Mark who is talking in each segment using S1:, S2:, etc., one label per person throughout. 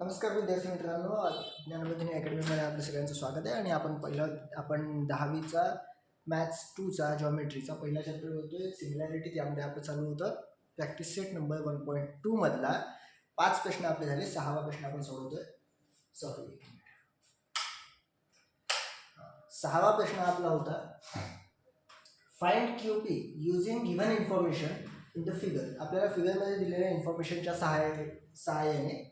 S1: नमस्कार विद्यार्थी मित्रांनो, ज्ञानबोधिनी अकॅडमीमध्ये आपलं सगळ्यांचं स्वागत आहे. आणि आपण 10वीचा मॅथ्स 2चा जॉमेट्रीचा पहिला चॅप्टर होतोय सिमिलॅरिटी. त्यामध्ये आपलं चालू होतं प्रॅक्टिस सेट नंबर 1.2 मधला 5 प्रश्न आपले झाले. 6वा प्रश्न आपण सोडवतोय. 6वा प्रश्न आपला होता find QP using given information in the figure. आपल्याला फिगरमध्ये दिलेल्या इन्फॉर्मेशनच्या सहाय्याने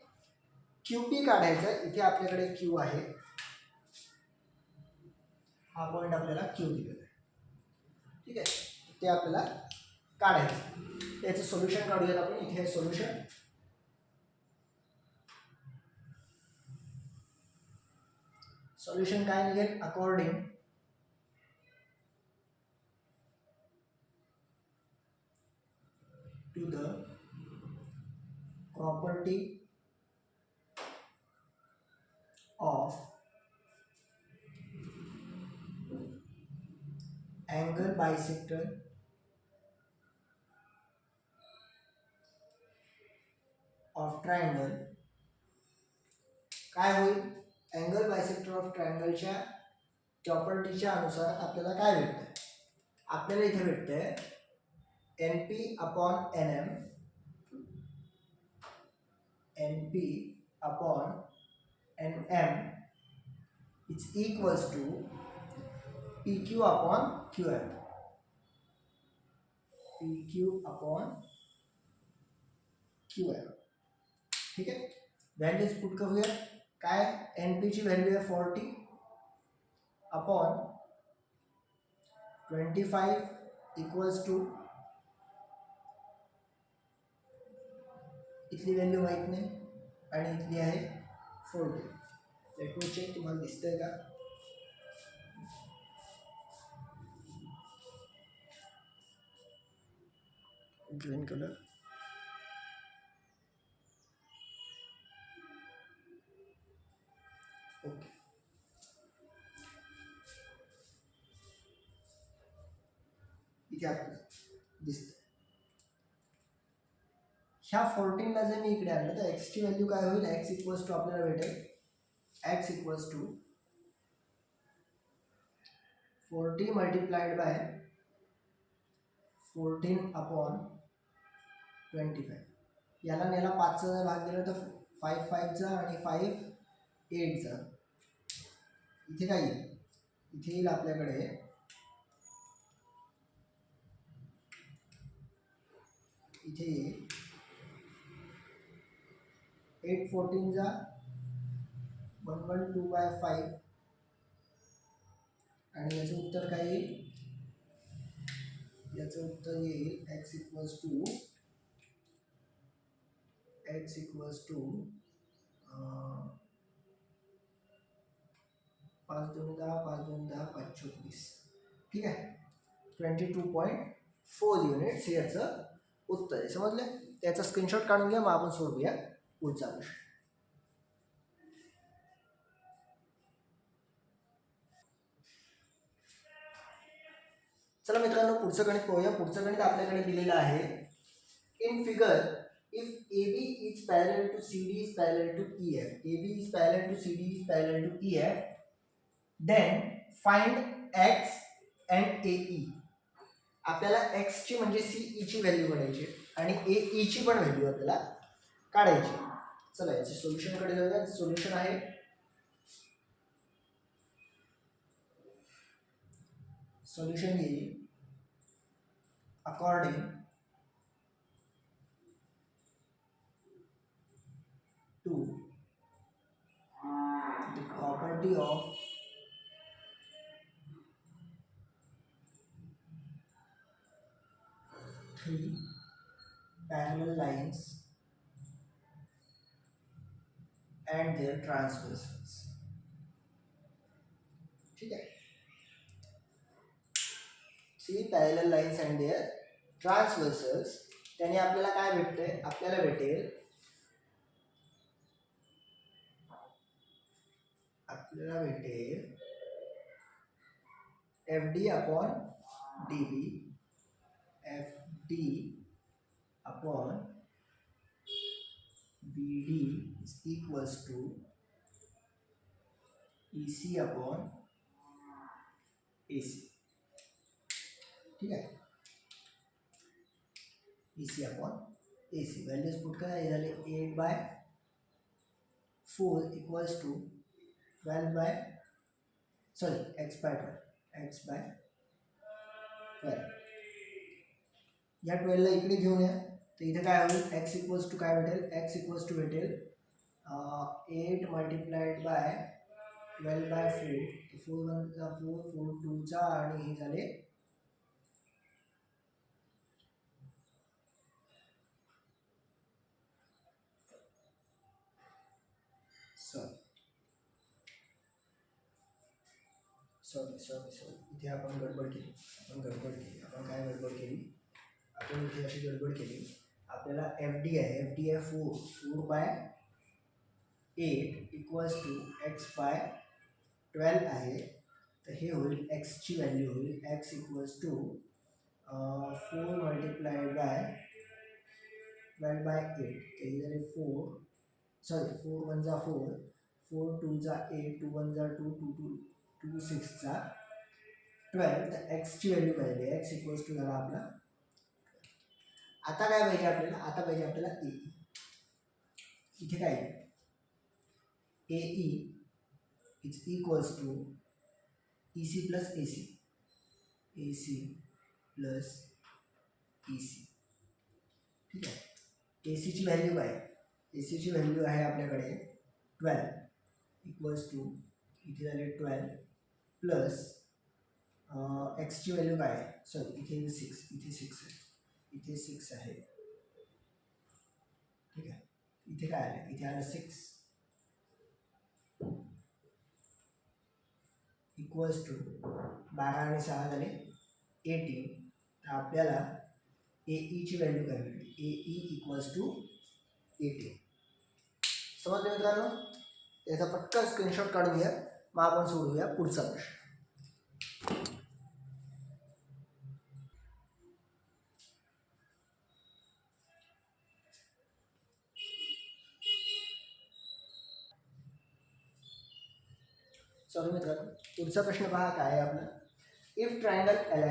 S1: QP काढायचा. इथे आपल्याकडे Q आहे, हा पॉईंट आपल्याला Q दिलेला आहे. ठीक आहे, ते आपल्याला काढायचं. याचं सोल्युशन काढूयात आपण. इथे आहे सोल्युशन. सोल्युशन काय निघेल? According to the property of angle bisector of triangle. काय होईल? अँगल बायसेक्टर ऑफ ट्रायंगलच्या प्रॉपर्टीच्या अनुसार आपल्याला काय भेटतंय? आपल्याला इथे भेटतंय NP upon NM, NP upon NM is equals to PQ upon QM. PQ upon QM. ठीक आहे, व्हॅल्यूज पुट करूया. काय? NP ची व्हॅल्यू आहे 40 अपॉन 25 इक्वल्स टू, इथली व्हॅल्यू माहीत नाही आणि इथली आहे 40. लेट मी चेक, तुम्हाला दिसतंय का? Green colour. ओके, इथे आपल्याला दिसतं. ह्या 14ला जर मी इकडे आणलं तर एक्स ची व्हॅल्यू काय होईल? एक्स इक्वल्स टू आपल्याला भेटेल x equals to 40 multiplied by 14 upon 25. याला नेला 5चा जर भाग दिला तर 5 5चा आणि 5 8चा. इथे काय येईल? इथे येईल आपल्याकडे इथे येईल 8 14चा 112 बाय 5 आणि याचं उत्तर काय येईल? याचं उत्तर येईल एक्स इक्वल्स टू 5 2 10 5 2 10 5 36. ठीक आहे, 22.4 युनिट्स हे याचं उत्तर आहे. समजले? त्याचा स्क्रीनशॉट काढून घ्या, मग आपण सोडूया पुढचा प्रश्न. चला मित्रांनो, पुढचं गणित पाहूया. पुढचं गणित आपल्याकडे दिलेलं आहे. In figure if AB is parallel to CD is parallel to EF, AB is parallel to CD is parallel to EF, then find X and AE. आपल्याला X ची म्हणजे CE ची व्हॅल्यू काढायची आणि AE ची पण व्हॅल्यू आपल्याला काढायची. चला याचे सोल्युशन कडे जाऊया. सोल्युशन आहे सोल्युशन येईल according to the property of three parallel lines and their transversals. ठीक आहे, 3 parallel lines and their transversals. त्याने आपल्याला काय भेटते? आपल्याला भेटेल FD upon DB, FD upon B D is equals to E C upon A C. ठीक आहे, E C upon A C. Values put करा. हे झाले 8/4 इक्वल्स टू 12 x by 12. या 12ला इकडे घेऊन या, तर इथे काय होईल, x इक्वल्स टू काय भेटेल, x इक्वल्स टू भेटेल 8 मल्टिप्लाइड बाय 12/4. 4 1 चा 4, 4 2 चा, आणि हे झाले सॉरी इथे आपण गडबड केली. आपण काय गडबड केली, आपण इथे अशी गडबड केली. आपल्याला एफ डी आहे, 4/8 इक्वल्स टू x/12 आहे. तर हे होईल, एक्सची व्हॅल्यू होईल x equals to 4 multiplied by 12/8. हे झाले 4 1 जा 4, 4 2 जा 8, 2 1 जा 2, 2 6 चा 12. तर एक्सची व्हॅल्यू पाहिजे, एक्स इक्वल्स टू झाला आपला. आता काय पाहिजे आपल्याला, आता पाहिजे आपल्याला ए. इथे काय A is equals to E C plus A C, A C plus E C. ठीक आहे, ए सीची व्हॅल्यू काय, ए सीची व्हॅल्यू आहे आपल्याकडे 12 इक्वल्स टू, इथे झाले 12 प्लस एक्सची व्हॅल्यू काय आहे, सॉरी इथे 6, इथे 6 आहे, इथे 6 आहे. ठीक आहे, इथे काय आलं, इथे आलं 6 इक्वल्स टू 12 आणि 6 झाले 18. तर आपल्याला ए ईची व्हॅल्यू काय भेटली, ए ई इक्वल्स टू 18. समजलं मित्रांनो, याचा पटकन स्क्रीनशॉट काढून घ्या. मग आपण सोडूया पुढचा प्रश्न. सॉरी मित्रांनो, पुढचा प्रश्न पहा काय आहे आपला. If triangle L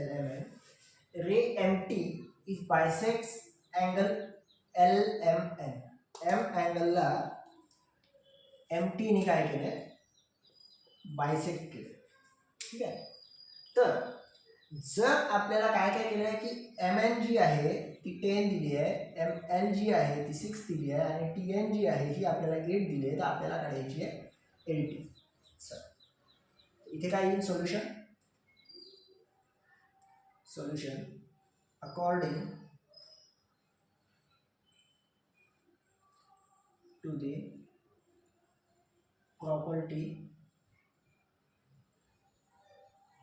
S1: M N ray M T is bisects angle L M N. M अँगलला एम टीने काय केलं, बायसेक्ट केलं. ठीक आहे, तर जर आपल्याला काय काय केलं आहे की एम एन जी आहे ती 10 दिली आहे, एम एन जी आहे ती 6 दिली आहे, आणि टी एन जी आहे ही आपल्याला 8 दिली आहे. तर आपल्याला काढायची आहे एल टी. सर इथे काय येईल solution according to the property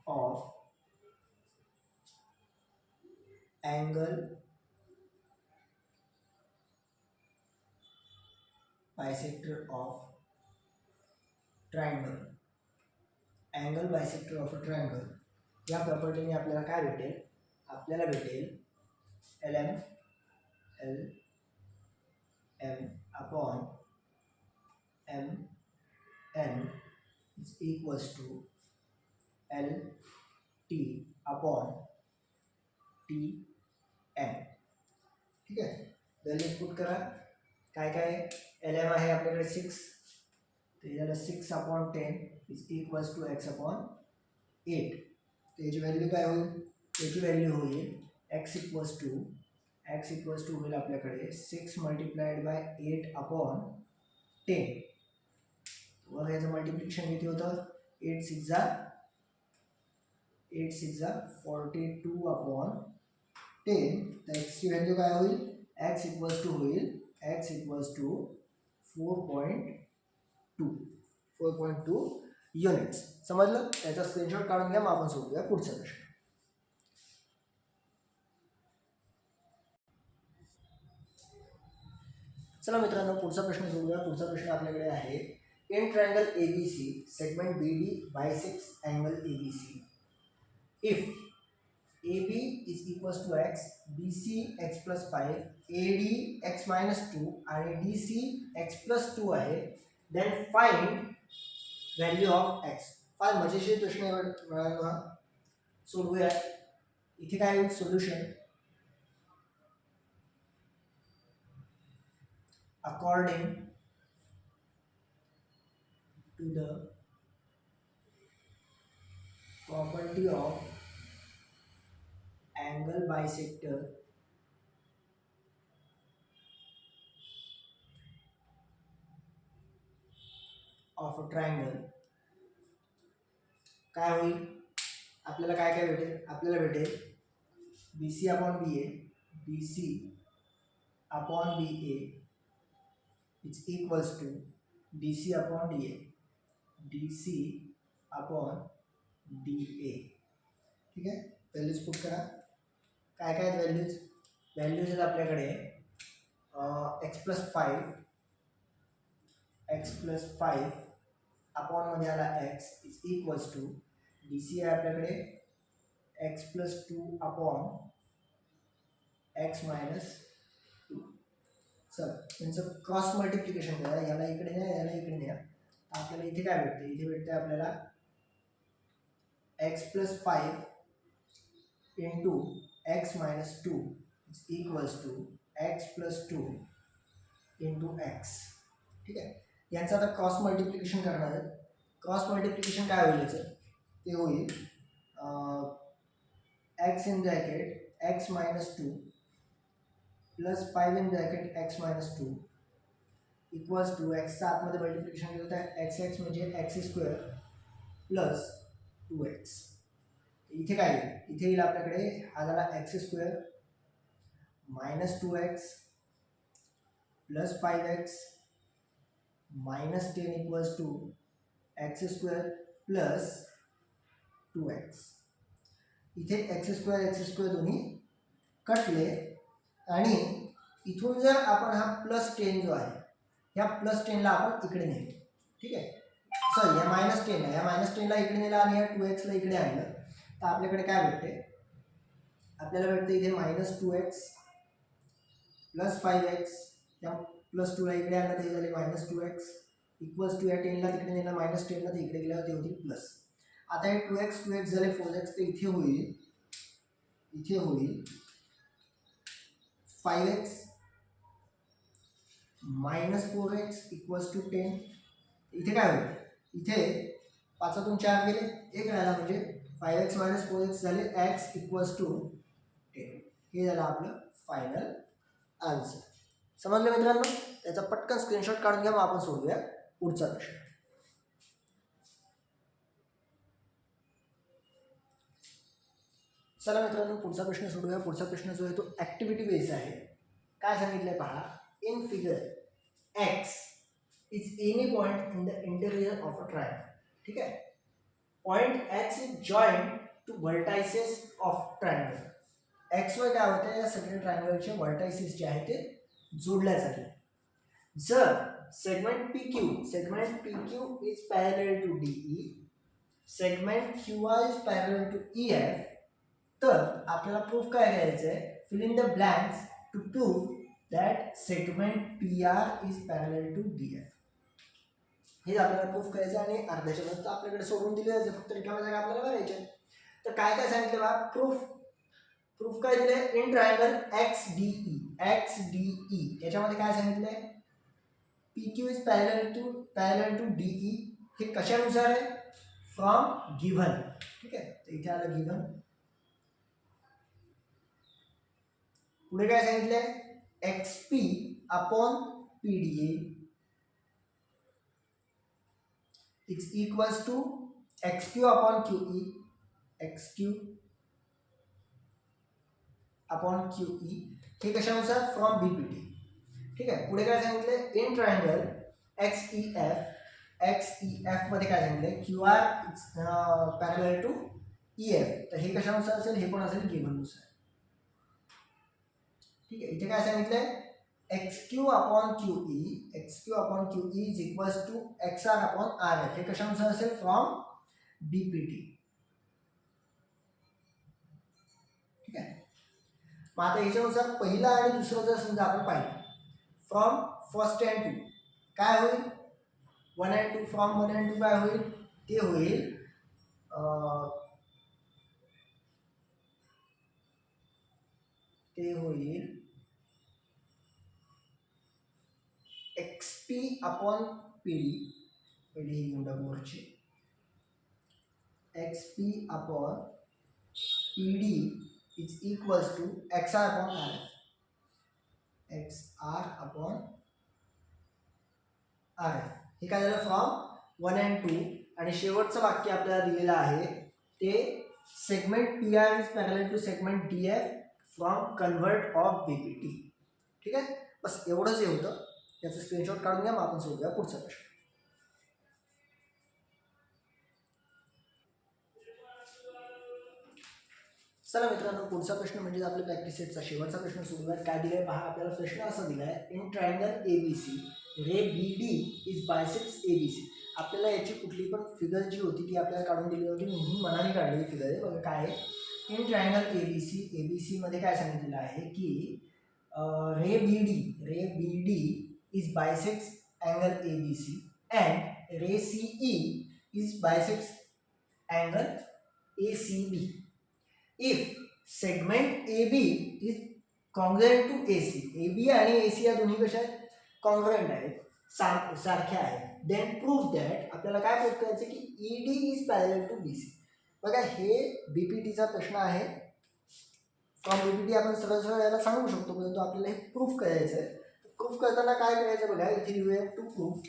S1: of angle bisector of triangle. Angle bisector of a triangle या प्रॉपर्टीने आपल्याला काय भेटेल, आपल्याला भेटेल L M upon M N is equals to L T upon T N. ठीक आहे, व्हॅल्यूज पुट करा. काय काय एल एम आहे आपल्याकडे 6, ते झालं 6 upon 10 is equals to x upon 8. त्याची व्हॅल्यू काय होईल, त्याची व्हॅल्यू होईल एक्स इक्वल्स टू होईल आपल्याकडे 6 मल्टिप्लाइड बाय 8 अपॉन 10. वर याचं मल्टिप्लिकेशन किती होतं, 8 6 जा 42 अपॉन 10. तर एक्सची व्हॅल्यू काय होईल, एक्स इक्वल्स टू होईल 4.2 युनिट्स. समजलं, त्याचा स्क्रीनशॉट काढून घ्या. मग आपण सोडूया पुढचा प्रश्न. चला मित्रांनो, पुढचा प्रश्न सोडूया. पुढचा प्रश्न आपल्याकडे आहे, in triangle ABC segment BD bisects angle ABC. If AB is equals to x, BC x plus 5, AD x minus 2 आणि DC x plus 2 आहे. Then find value of x. फार मजेशीर प्रश्न मिळाला, सोडवूया. इथे काय होईल solution. According to the property of angle bisector of a triangle काय होईल. आपल्याला काय काय भेटेल. आपल्याला भेटेल BC upon BA, BC upon BA is equals to DC upon DA, DC upon DA. ठीक आहे. व्हॅल्यूज पुट करा. काय काय व्हॅल्यूज. व्हॅल्यूज आहेत आपल्याकडे x प्लस 5 अपॉन मध्ये आला x is equals to DC आहे आपल्याकडे x plus 2 upon x minus 2. चल त्यांचं क्रॉस मल्टिप्लिकेशन करा. याला इकडे न्या, याला इकडे न्या. आपल्याला इथे काय भेटते. इथे भेटते आपल्याला x plus 5 into x minus 2 is equals to x plus 2 into x. ठीक आहे. यांचं आता क्रॉस मल्टिप्लिकेशन करणार आहे. क्रॉस मल्टिप्लिकेशन काय होईल याचं. ते होईल x in bracket x minus 2 plus 5 in bracket x minus 2 equals to एक्सचा आतमध्ये मल्टिप्लिकेशन केलं तर x म्हणजे x स्क्वेअर प्लस 2x. इथे काय येईल. इथे येईल आपल्याकडे हा झाला x square minus 2x plus 5x minus 10 equals to x square plus 2x. इथे x स्क्वेअर दोन्ही कटले आणि इथून जर आपण हा प्लस 10 जो आहे ह्या प्लस 10ला आपण इकडे नेलो. ठीक आहे. सॉरी या मायनस 10ला, या मायनस 10ला इकडे नेला आणि या 2x ला इकडे आणलं तर आपल्याकडे काय भेटते. आपल्याला भेटते इथे मायनस 2x प्लस 5x. या प्लस 2ला इकडे आणलं तर झाले मायनस 2x इक्वल्स टू या 10ला तिकडे नेला मायनस 10ला तर इकडे गेल्यावर ते होतील प्लस. आता हे 2x झाले 4x तर इथे होईल 5x minus 4x equals to 10. इथे काय होईल. इथे 5तून 4 गेले 1 राहिला म्हणजे 5x मायनस 4x झाले x इक्वल्स टू 10. हे झालं आपलं फायनल आन्सर. समजलं मित्रांनो. त्याचा पटकन स्क्रीनशॉट काढून घ्या. मग आपण सोडूया पुढचा प्रश्न. चला मित्रांनो पुढचा प्रश्न सोडूया. पुढचा प्रश्न जो आहे तो ॲक्टिव्हिटी बेस्ड आहे. काय सांगितलंय पहा. In figure x is any point in the interior of a triangle. ठीक आहे. Point x is joint to vertices of triangle. x वर काय होतं या सगळ्या ट्रायंगलचे वर्टायसेस जे आहेत ते जोडल्या जातात. जर segment PQ is parallel to DE, segment QR is parallel to EF, तर आपल्याला प्रूफ काय करायचं आहे. Fill in the blanks to prove that segment PR is parallel to DF. हे आपल्याला प्रूफ करायचं आणि अर्ध्याच्या नंतर आपल्याकडे सोडून दिले जायचे. फक्त रिकाम्या जागा आपल्याला भरायच्या. तर काय काय सांगितलं बा. प्रूफ काय दिले. इन ट्रायंगल XDE याच्यामध्ये काय सांगितलंय. PQ is parallel to DE. हे कशानुसार आहे. From given. ठीक आहे. तर इथे आलं गिव्हन. पुढे काय सांगितलंय. XP upon PDA is equals to XQ upon QE, XQ upon QE. हे कशानुसार. From BPT. ठीक आहे. पुढे काय सांगितलंय. इन ट्रायंगल XEF मध्ये काय सांगितलंय. QR is parallel to EF. तर हे कशानुसार असेल. हे पण असेल गिव्हननुसार. ठीक आहे. इथे काय सांगितलंय. XQ upon QE is equals to XR upon RF. हे कशानुसार असेल. From BPT. मग आता ह्याच्यानुसार पहिला आणि दुसरं जर समजा आपण पाहिलं फ्रॉम फर्स्ट अँड टू काय होईल 1 and 2 फ्रॉम 1 and 2 काय होईल ते होईल XP अपॉन PD पहिले ही घेऊन टाकू वरची XP upon PD is equals to XR upon RF XR upon RF हे काय झालं फ्रॉम 1 and 2 आणि शेवटचं वाक्य आपल्याला दिलेलं आहे ते segment PR is parallel to segment DF from convert of BPT ठीक आहे बस एवढंच हे होतं याचं स्क्रीनशॉट काढून घ्या मग आपण सोडूया पुढचा प्रश्न चला मित्रांनो पुढचा प्रश्न म्हणजे आपल्या प्रॅक्टिस सेटचा शेवटचा प्रश्न सोडूया काय दिलाय पहा आपल्याला प्रश्न असा दिलाय in triangle ABC ray BD is बायसेक्स ABC आपल्याला याची कुठली पण फिगर जी होती ती आपल्याला काढून दिली होती मी मनाने काढलेली फिगर आहे बघा काय आहे इन ट्रायंगल ABC मध्ये काय सांगितलेलं आहे की रे BD is बायसेक्स angle ABC and ray CE is बायसेक्स angle ACB if segment AB is congruent to AC AB आणि AC या दोन्ही कशा आहेत कॉन्ग्रुएंट आहेत सारख्या आहेत देन प्रूव्ह दॅट आपल्याला काय प्रूव्ह करायचं की ED is parallel to BC बघा हे BPTचा प्रश्न आहे फ्रॉम BPT आपण सरळ सरळ याला सांगू शकतो परंतु आपल्याला हे प्रूव्ह करायचं आहे प्रूव्ह करताना काय करायचं बघा इथे लिहूया टू प्रूव्ह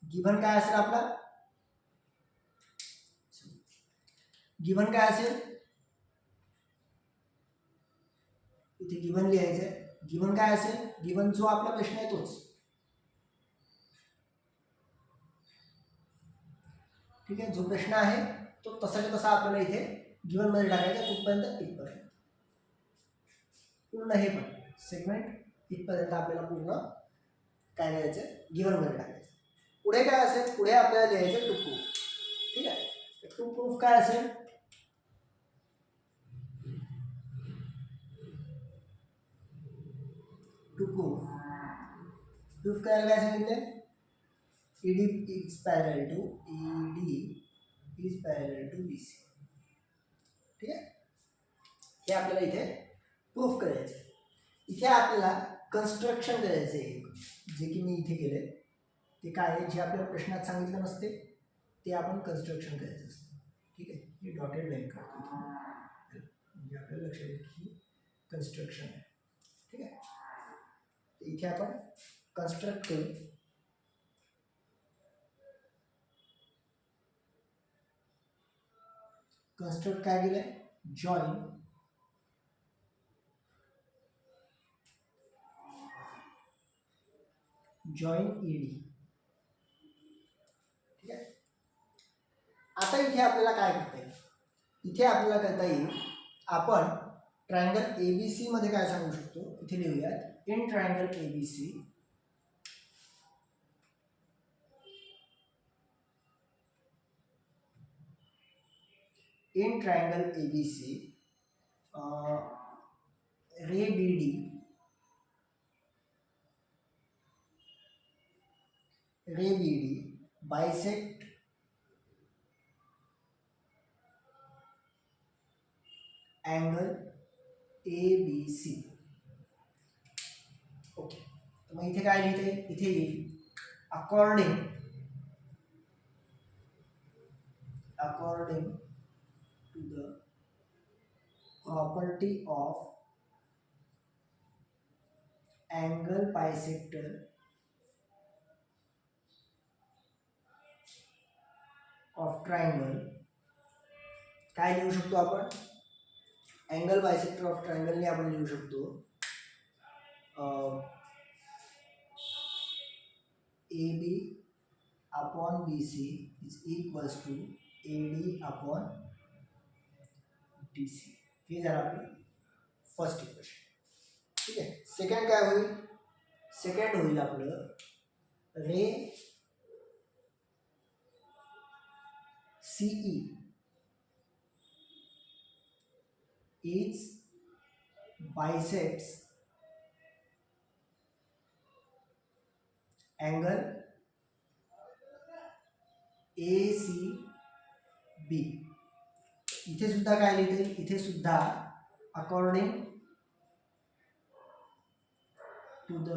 S1: गिव्हन काय असेल आपला गिव्हन काय असेल इथे गिवन लिहायचं आहे गिवन काय असेल गिवन जो आपला प्रश्न आहे तोच ठीक आहे जो प्रश्न आहे तो तसाच्या तसा आपल्याला इथे गिवन मध्ये टाकायचा कुठपर्यंत इथपर्यंत पूर्ण हे पण सेगमेंट इथपर्यंत आपल्याला पूर्ण काय करायचं गिवन मध्ये टाकायचं पुढे काय असेल पुढे आपल्याला लिहायचं टू प्रूफ ठीक आहे टू प्रूफ काय असेल टू प्रूफ करायला काय सांगितलं ED is parallel to BC ठीक आहे हे आपल्याला इथे प्रूफ करायचं इथे आपल्याला कन्स्ट्रक्शन करायचं आहे जे की मी इथे केले ते काय आहे जे आपल्याला प्रश्नात सांगितलं नसते ते आपण कन्स्ट्रक्शन करायचं असतं ठीक आहे हे डॉटेड लाईन काढतो म्हणजे आपल्याला लक्षात येईल की कन्स्ट्रक्शन आहे ठीक आहे इथे आपण कन्स्ट्रक्ट करू कन्स्ट्रक्ट काय केलंय जॉईन ED ठीक आहे आता इथे आपल्याला काय करता येईल इथे आपल्याला करता येईल आपण ट्रायंगल ABC मध्ये काय सांगू शकतो इथे लिहूयात in triangle ABC in triangle ABC ray BD bisect angle ABC okay तर मग इथे काय लिहिते इथे येईल according to the property of angle bisector of triangle काय लिहू शकतो आपण अँगल बायसेक्टर ऑफ ट्रायंगलने आपण लिहू शकतो AB upon BC is equals to AD upon DC हे झालं आपलं फर्स्ट इक्वेशन ठीक आहे सेकंड काय होईल सेकंड होईल आपलं रे CE is bisects angle ACB. इथे सुद्धा काय लिहिता येईल, इथे सुद्धा according to the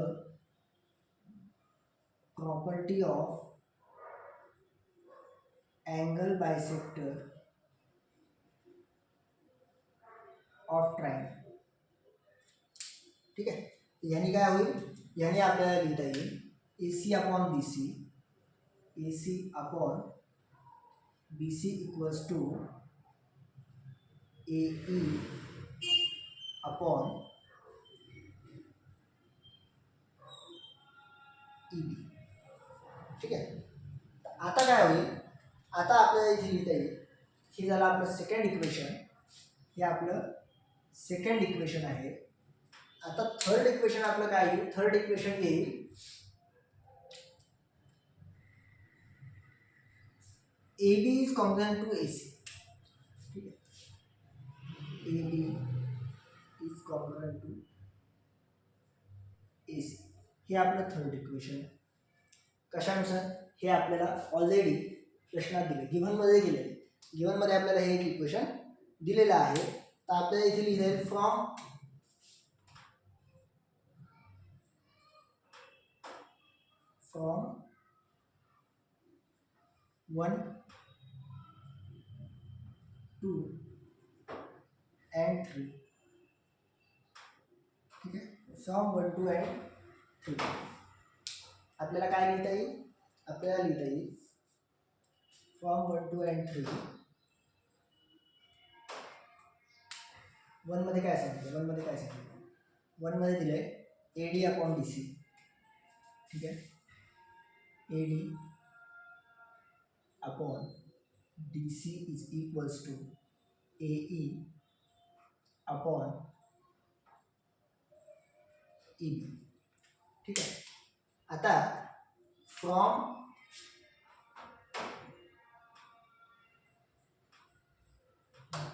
S1: property of angle bisector of triangle. ठीक आहे, याने काय होईल, याने आपल्याला लिहिता येईल AC upon BC, AC upon BC equals to AE upon EB. ठीक आहे, आता काय होईल, आता आपल्याला इथे लिहिता येईल, हे झालं आपलं सेकंड इक्वेशन, हे आपलं सेकंड इक्वेशन आहे. आता थर्ड इक्वेशन आपलं काय येईल, थर्ड इक्वेशन येईल AB is congruent to AC. ठीक आहे, AB is congruent to AC. हे आपलं थर्ड इक्वेशन आहे. कशानुसार, हे आपल्याला ऑलरेडी प्रश्नात दिले, गिव्हनमध्ये दिले, गिव्हनमध्ये आपल्याला हे एक इक्वेशन दिलेलं आहे. तर आपल्याला इथे लिहिता येईल फ्रॉम 1, 2 and 3. ठीक आहे, फ्रॉम 1, 2 and 3 आपल्याला काय लिहिता येईल, आपल्याला लिहिता येईल फ्रॉम 1, 2 and 3. 1 मध्ये काय सांगितलं, 1 मध्ये काय सांगितलं, 1 मध्ये दिले AD अपॉन BC. ठीक आहे, AD upon DC is equals to AE upon EB. ठीक आहे, आता फ्रॉम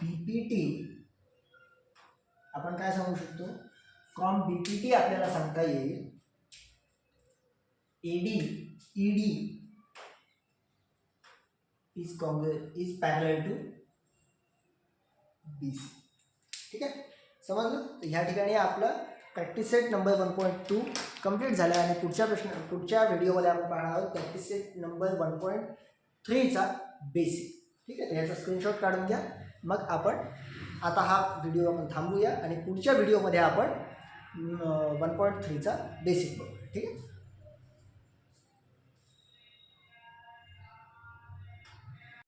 S1: BPT आपण काय सांगू शकतो, फ्रॉम BPT आपल्याला सांगता येईल AD ED is parallel to BC. ठीक आहे, समजलं. तर ह्या ठिकाणी आपलं प्रॅक्टिस सेट नंबर 1.2 कंप्लीट झाला आणि पुढच्या व्हिडिओमध्ये आपण पाहणार आहोत प्रॅक्टिस सेट नंबर 1.3चा बेसिक. ठीक आहे, तर ह्याचा स्क्रीनशॉट काढून घ्या. मग आपण आता हा व्हिडिओ आपण थांबूया आणि पुढच्या व्हिडिओमध्ये आपण 1.3चा बेसिक बघूया. ठीक आहे.